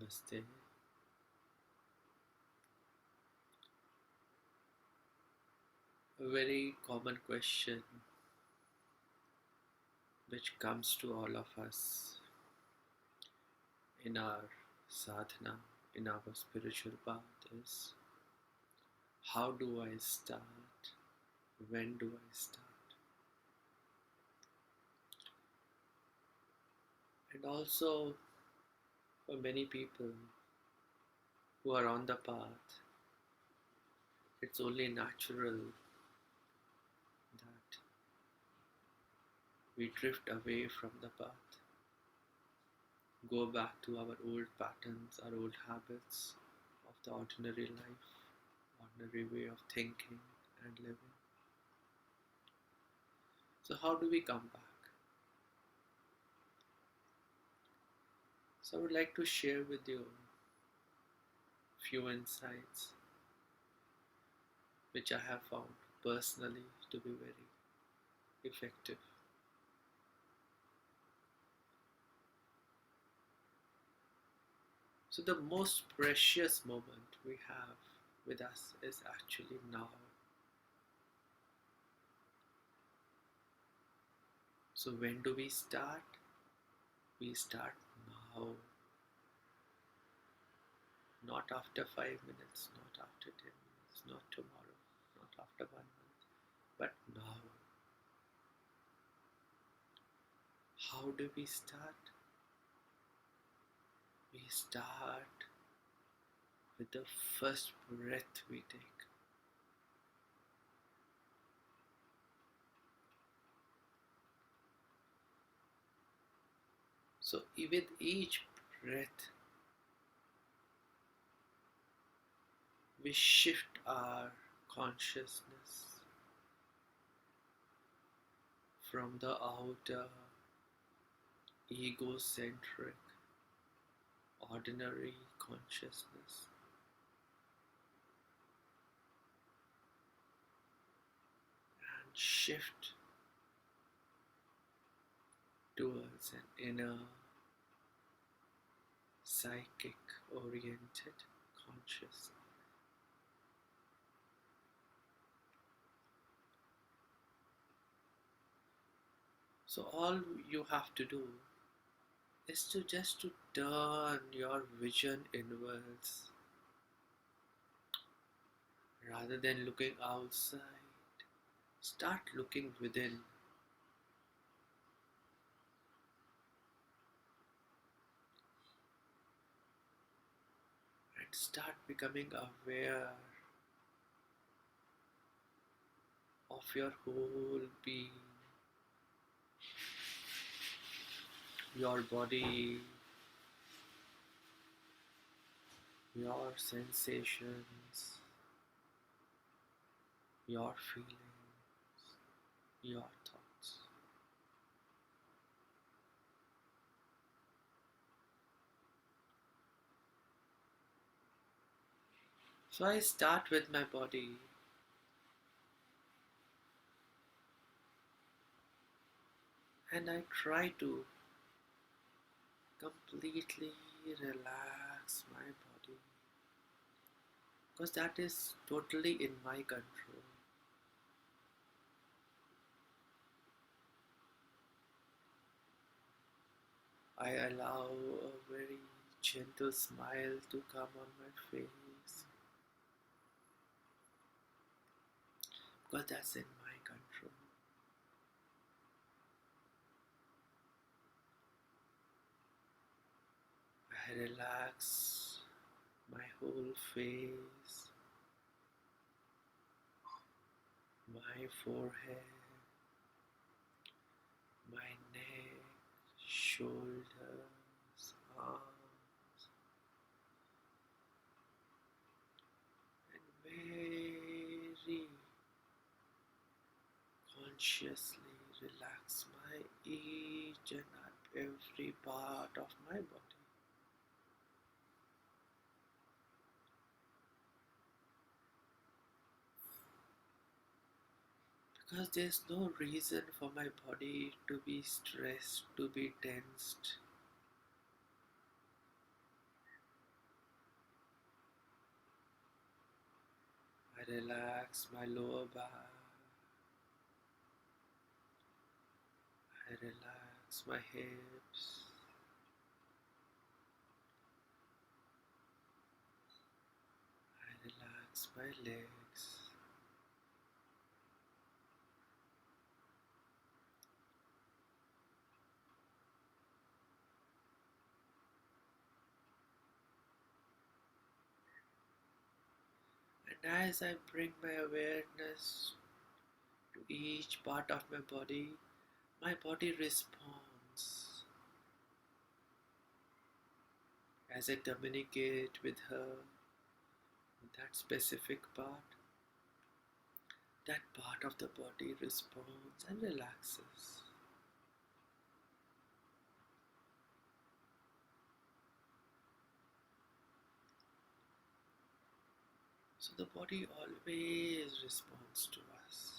Namaste. A very common question which comes to all of us in our sadhana, in our spiritual path is, how do I start? When do I start? And also, for many people who are on the path, it's only natural that we drift away from the path, go back to our old patterns, our old habits of the ordinary life, ordinary way of thinking and living. So, how do we come back? So, I would like to share with you a few insights which I have found personally to be very effective. So, the most precious moment we have with us is actually now. So, when do we start? We start now, not after 5 minutes, not after 10 minutes, not tomorrow, not after 1 month, but now. How do we start? We start with the first breath we take. So, with each breath, we shift our consciousness from the outer, egocentric, ordinary consciousness and shift towards an inner, psychic oriented consciousness. So all you have to do is to just to turn your vision inwards rather than looking outside. Start looking within. And start becoming aware of your whole being, your body, your sensations, your feelings, your thoughts. So I start with my body and I try to completely relax my body because that is totally in my control. I allow a very gentle smile to come on my face because that's in my control. I relax my whole face, my forehead, my neck, shoulders, arms, and very consciously relax my each and every part of my body. Because there's no reason for my body to be stressed, to be tensed. relax my lower back. I relax my hips. I relax my legs. And as I bring my awareness to each part of my body responds. As I communicate with her, with that specific part, that part of the body responds and relaxes. So the body always responds to us.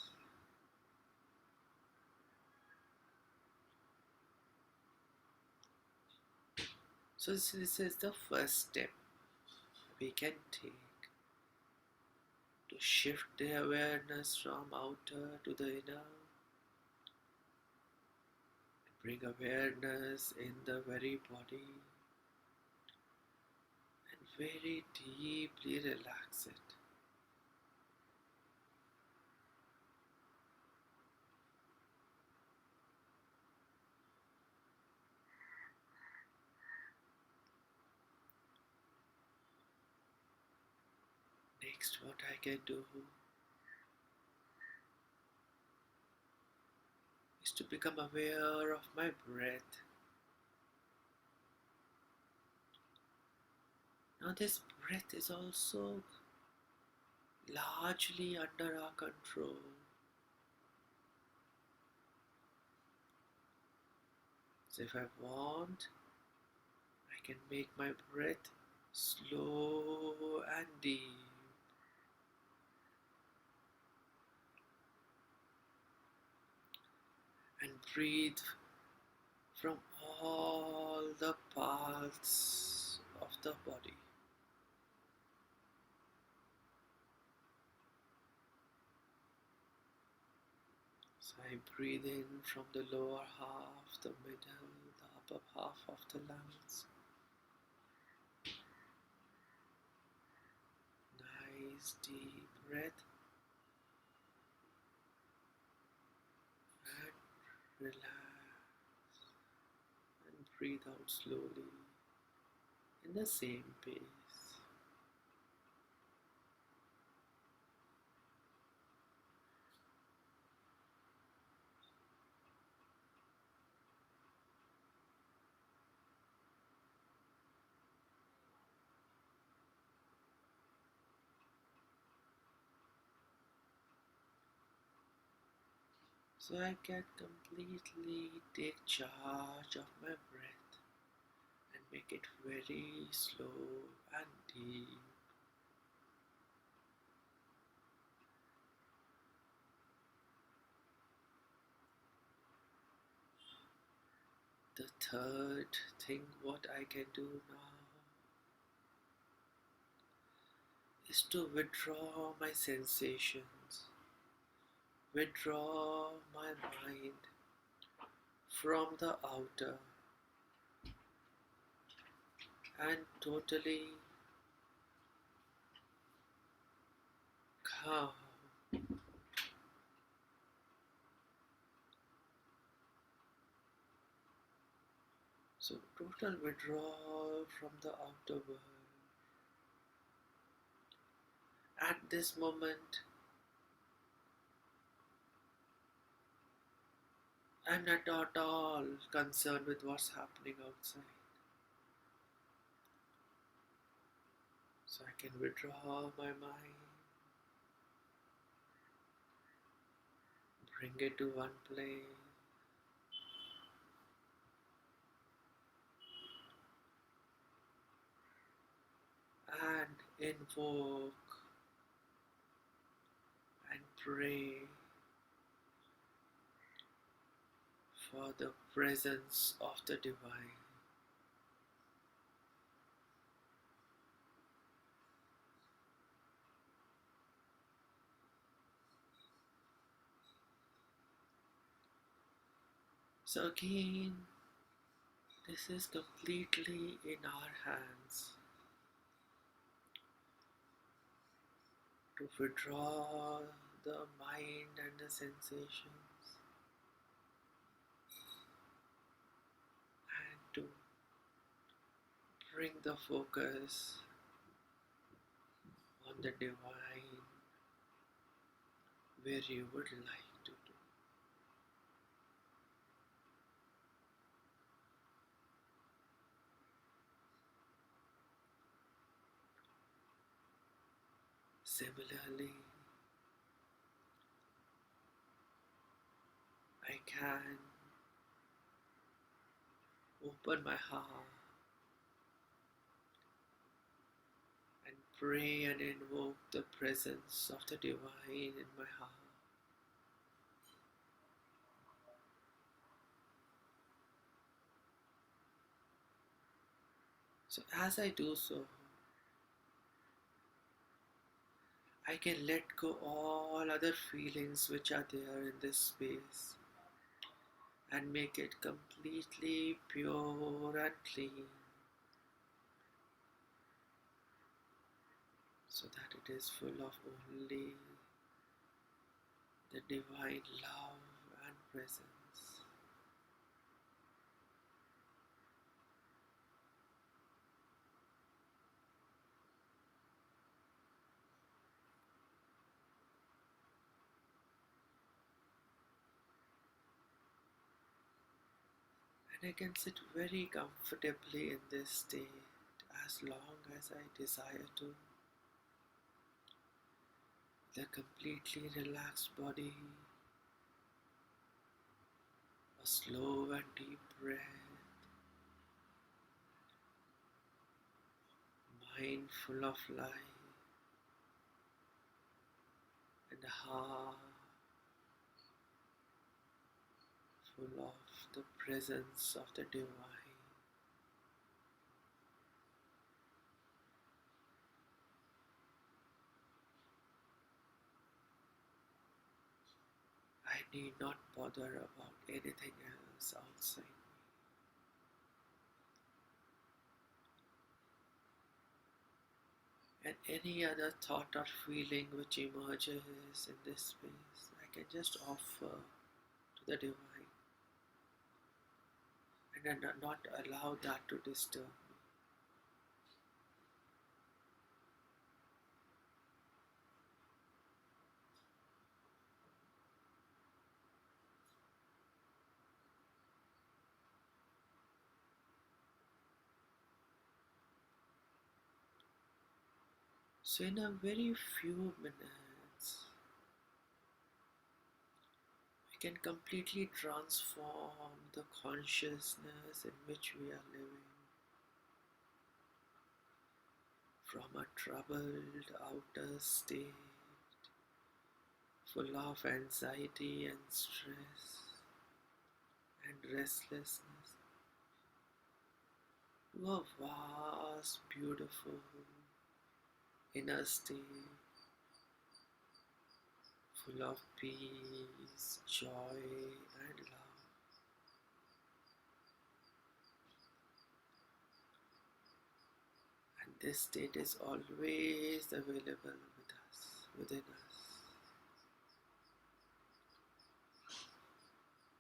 So this is the first step we can take to shift the awareness from outer to the inner, to bring awareness in the very body and very deeply relax it. Next, what I can do is to become aware of my breath. Now, this breath is also largely under our control. So, if I want, I can make my breath slow and deep. And breathe from all the parts of the body. So I breathe in from the lower half, the middle, the upper half of the lungs. Nice deep breath and relax and breathe out slowly in the same pace. So I can completely take charge of my breath and make it very slow and deep. The third thing what I can do now is to withdraw my sensations, withdraw my mind from the outer and totally calm. So total withdrawal from the outer world. At this moment, I'm not at all concerned with what's happening outside. So I can withdraw my mind, bring it to one place, and invoke and pray for the presence of the divine. So again, this is completely in our hands to withdraw the mind and the sensations and to bring the focus on the divine where you would like to do. Similarly, I can open my heart and pray and invoke the presence of the divine in my heart. So as I do so, I can let go all other feelings which are there in this space and make it completely pure and clean so that it is full of only the divine love and presence. And I can sit very comfortably in this state as long as I desire to. The completely relaxed body, a slow and deep breath, mind full of life, and a heart full of the presence of the divine. I need not bother about anything else outside me. And any other thought or feeling which emerges in this space, I can just offer to the divine and not allow that to disturb me. So, in a very few minutes, we can completely transform the consciousness in which we are living from a troubled outer state full of anxiety and stress and restlessness to a vast, beautiful inner state full of peace, joy, and love. And this state is always available with us, within us.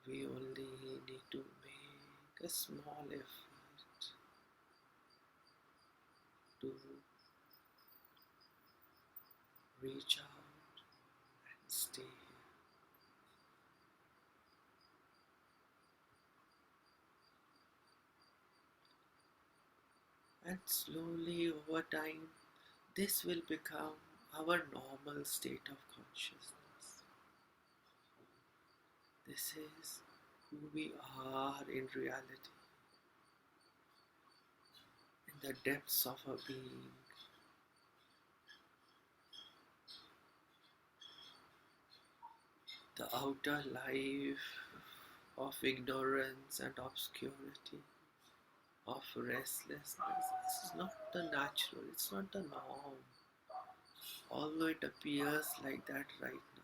We only need to make a small effort to reach out and stay here. And slowly over time, this will become our normal state of consciousness. This is who we are in reality, in the depths of our being. The outer life of ignorance and obscurity, of restlessness. This is not the natural, it's not the norm, although it appears like that right now.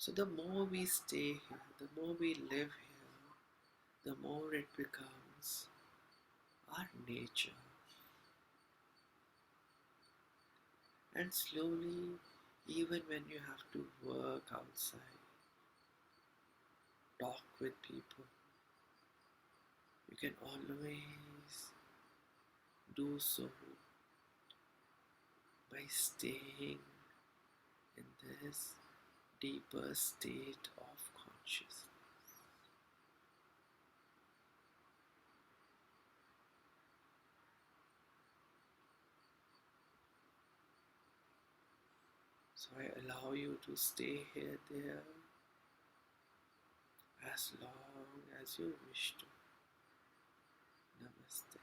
So the more we stay here, the more we live here, the more it becomes our nature. And slowly, even when you have to work outside, talk with people, you can always do so by staying in this deeper state of consciousness. So I allow you to stay here, there, as long as you wish to. Namaste.